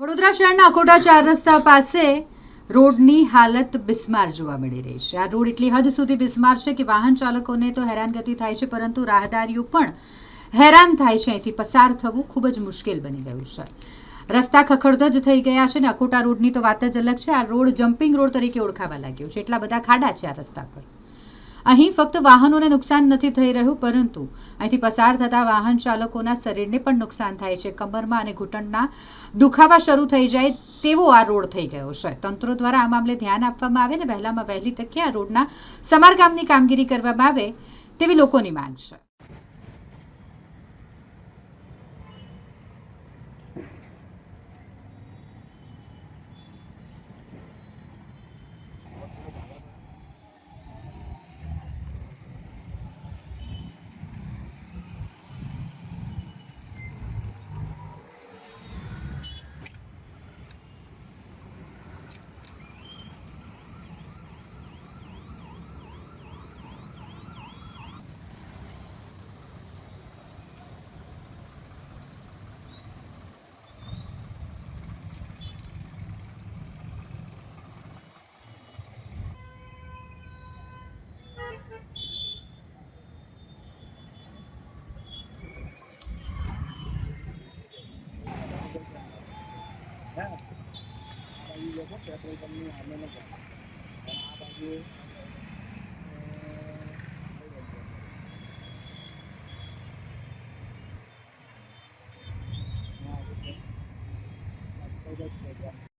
વડોદરા શહેરના અકોટા ચાર રસ્તા પાસે રોડની હાલત બિસ્માર જોવા મળી રહી છે। આ રોડ એટલી હદ સુધી બિસ્માર છે કે વાહન ચાલકોને તો હેરાનગતિ થાય છે, પરંતુ રાહદારીઓ પણ હેરાન થાય છે। અહીંથી પસાર થવું ખૂબ જ મુશ્કેલ બની ગયું છે। રસ્તા ખખડધજ થઈ ગયા છે ને અકોટા રોડની તો વાત જ અલગ છે। આ રોડ જમ્પિંગ રોડ તરીકે ઓળખાવા લાગ્યો છે। એટલા બધા ખાડા છે આ રસ્તા પર। અહીં ફક્ત વાહનોને નુકસાન નથી થઈ રહ્યું, પરંતુ અહીંથી પસાર થતા વાહન ચાલકોના શરીરને પણ નુકસાન થાય છે। કમરમાં અને ઘૂંટણના દુખાવા શરૂ થઈ જાય તેવો આ રોડ થઈ ગયો છે। તંત્ર દ્વારા આ મામલે ધ્યાન આપવામાં આવે ને વહેલામાં વહેલી તકે આ રોડના સમારકામની કામગીરી કરવામાં આવે તેવી લોકોની માંગ છે।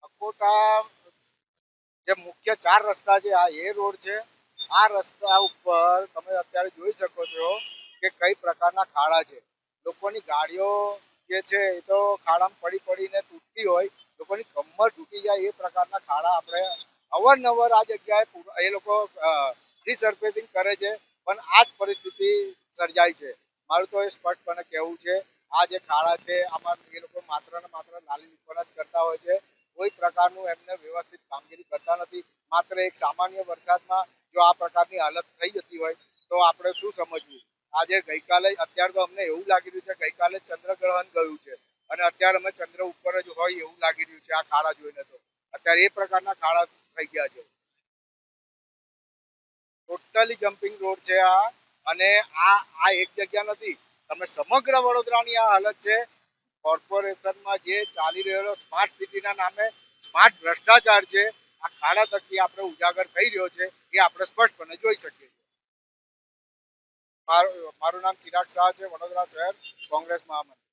અકોટા જે મુખ્ય ચાર રસ્તા છે આ એ રોડ છે। આ રસ્તા ઉપર તમે અત્યારે જોઈ શકો છો કે કઈ પ્રકારના ખાડા છે। લોકોની ગાડીઓ જે છે એ તો ખાડામાં પડી પડીને તૂટતી હોય, લોકોની કમર તૂટી જાય એ પ્રકારના ખાડા આપણે અવારનવાર આ જગ્યાએ એ લોકો રિસર્ફેસિંગ કરે છે, પણ આ જ પરિસ્થિતિ સર્જાય છે। મારું તો એ સ્પષ્ટપણે કહેવું છે, આ જે ખાડા છે આમાં એ લોકો માત્ર ને માત્ર નાલી લીપણ જ કરતા હોય છે। કોઈ પ્રકારનું એમને વ્યવસ્થિત કામગીરી કરતા નથી। માત્ર એક સામાન્ય વરસાદમાં જો આ પ્રકારની હાલત થઈ જતી હોય તો આપણે શું સમજવું। આજે ગઈકાલે અત્યારે તો અમને એવું લાગી રહ્યું છે ગઈકાલે ચંદ્રગ્રહણ ગયું છે અને અત્યારે અમે ચંદ્ર ઉપર જ હોય એવું લાગી રહ્યું છે આ ખાડા જોઈને। તો અત્યારે એ પ્રકારના ખાડા થઈ ગયા છે। ટોટલી જમ્પિંગ રોડ છે આ, અને આ એક જગ્યા નથી, તમે સમગ્ર વડોદરાની આ હાલત છે। કોર્પોરેશનમાં જે ચાલી રહેલો સ્માર્ટ સિટીના નામે સ્માર્ટ ભ્રષ્ટાચાર છે, આ ખાડા થકી આપણે ઉજાગર થઈ રહ્યો છે એ આપણે સ્પષ્ટપણે જોઈ શકીએ છીએ। મારું નામ ચિરાગ શાહ છે, વડોદરા શહેર કોંગ્રેસ મહામંત્રી।